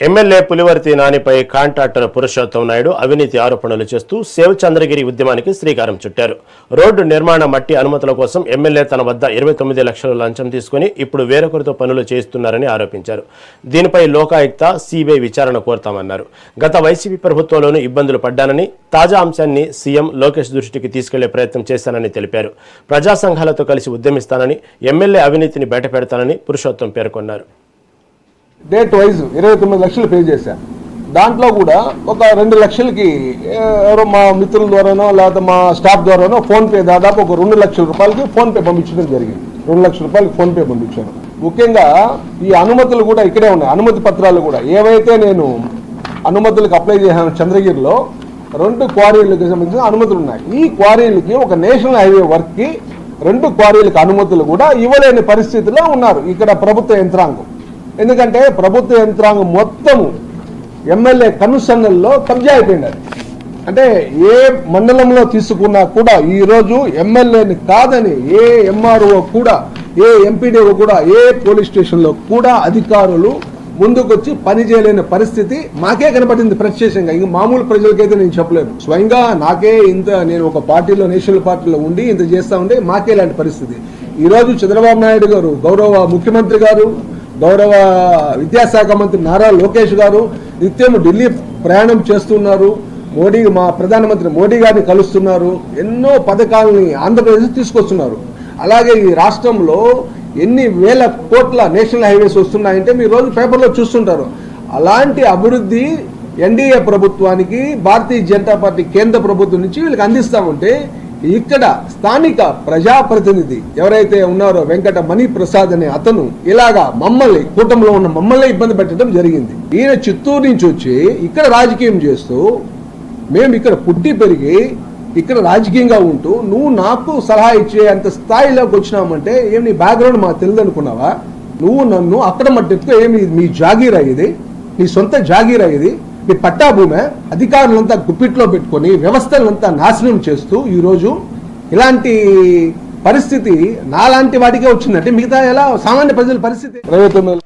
MLA Pulivarthi నానిపై contractor Purushottam Naidu అవినీతి ఆరోపణలు చేస్తూ సేవ్ చంద్రగిరి ఉద్యమానికి శ్రీకారం చుట్టారు. రోడ్డు నిర్మాణ మట్టి అనుమతుల కోసం ఎమ్మెల్యే తన వద్ద 29 లక్షల లంచం తీసుకుని ఇప్పుడు వేరొకరితో పనులు చేయిస్తున్నారని ఆరోపించారు. దీనిపై లోకాయుక్త సిబిఐ విచారణ కోరతామన్నారు. గత వైసీపీ ప్రభుత్వంలోనూ ఇబ్బందులు పడ్డానని, తాజా అంశాన్ని సీఎం లోకేష్ దృష్టికి తీసుకెళ్లే ప్రయత్నం చేశానని తెలిపారు. ప్రజా సంఘాలతో కలిసి ఉద్యమిస్తానని, ఎమ్మెల్యే అవినీతిని బయటపెడతానని పురుషోత్తం పేర్కొన్నారు. డేట్ వైజ్ 29 లక్షలు పే చేశాను. దాంట్లో కూడా ఒక 2 లక్షలకి ఎవరో మా మిత్రుల ద్వారానో లేకపోతే మా స్టాఫ్ ద్వారానో ఫోన్పే దాదాపు ఒక 2 లక్షల రూపాయలకి ఫోన్పే పంపించడం జరిగింది. 2 లక్షల రూపాయలకి ఫోన్పే పంపించాను. ముఖ్యంగా ఈ అనుమతులు కూడా ఇక్కడే ఉన్నాయి. అనుమతి పత్రాలు కూడా ఏవైతే నేను అనుమతులకు అప్లై చేశాను చంద్రగిరిలో 2 క్వారీలకు సంబంధించిన అనుమతులు ఉన్నాయి. ఈ క్వారీలకి ఒక నేషనల్ హైవే వర్క్కి 2 క్వారీలకు అనుమతులు కూడా ఇవ్వలేని పరిస్థితిలో ఉన్నారు ఇక్కడ ప్రభుత్వ యంత్రాంగం. ఎందుకంటే ప్రభుత్వ యంత్రాంగం మొత్తము ఎమ్మెల్యే కనుసన్నల్లో కబ్జా అయిపోయింది. అంటే ఏ మండలంలో తీసుకున్నా కూడా ఈరోజు ఎమ్మెల్యేని కాదని ఏ ఎంఆర్ఓ కూడా, ఏ ఎంపీడీఓ కూడా, ఏ పోలీస్ స్టేషన్లో కూడా అధికారులు ముందుకొచ్చి పని చేయలేని పరిస్థితి మాకే కనపడింది ప్రత్యక్షంగా. ఇంక మామూలు ప్రజలకైతే నేను చెప్పలేను. స్వయంగా నాకే ఇంత, నేను ఒక పార్టీలో, నేషనల్ పార్టీలో ఉండి ఇంత చేస్తా ఉంటే మాకే ఇలాంటి పరిస్థితి. ఈరోజు చంద్రబాబు నాయుడు గారు, గౌరవ ముఖ్యమంత్రి గారు, గౌరవ విద్యాశాఖ మంత్రి నారా లోకేష్ గారు నిత్యం ఢిల్లీ ప్రయాణం చేస్తున్నారు. మోడీ, మా ప్రధానమంత్రి మోడీ గారిని కలుస్తున్నారు. ఎన్నో పథకాలని ఆంధ్రప్రదేశ్ తీసుకొస్తున్నారు. అలాగే ఈ రాష్ట్రంలో ఎన్ని వేల కోట్ల నేషనల్ హైవేస్ వస్తున్నాయంటే మీరు రోజు పేపర్లో చూస్తుంటారు. అలాంటి అభివృద్ధి ఎన్డీఏ ప్రభుత్వానికి, భారతీయ జనతా పార్టీ కేంద్ర ప్రభుత్వం నుంచి వీళ్ళకి అందిస్తా ఉంటే ఇక్కడ స్థానిక ప్రజాప్రతినిధి ఎవరైతే ఉన్నారో వెంకట మణి ప్రసాద్ అనే అతను ఇలాగా మమ్మల్ని, కూటమిలో ఉన్న మమ్మల్ని ఇబ్బంది పెట్టడం జరిగింది. ఈయన చిత్తూరు నుంచి వచ్చి ఇక్కడ రాజకీయం చేస్తూ, మేము ఇక్కడ పుట్టి పెరిగి ఇక్కడ రాజకీయంగా ఉంటూ నువ్వు నాకు సలహా ఇచ్చే అంత స్థాయిలోకి వచ్చినామంటే ఏమి నీ బ్యాక్గ్రౌండ్ మాకు తెలియదు అనుకున్నావా? నువ్వు నన్ను అక్కడ మట్టెత్తుకో, ఏమి మీ జాగీరా ఇది, నీ సొంత జాగీరా ఇది, మీ పట్టా భూమే, అధికారులంతా గుప్పిట్లో పెట్టుకొని వ్యవస్థలంతా నాశనం చేస్తూ ఈరోజు ఇలాంటి పరిస్థితి నాలాంటి వాటికే వచ్చిందంటే మిగతా ఎలా సామాన్య ప్రజల పరిస్థితి? 29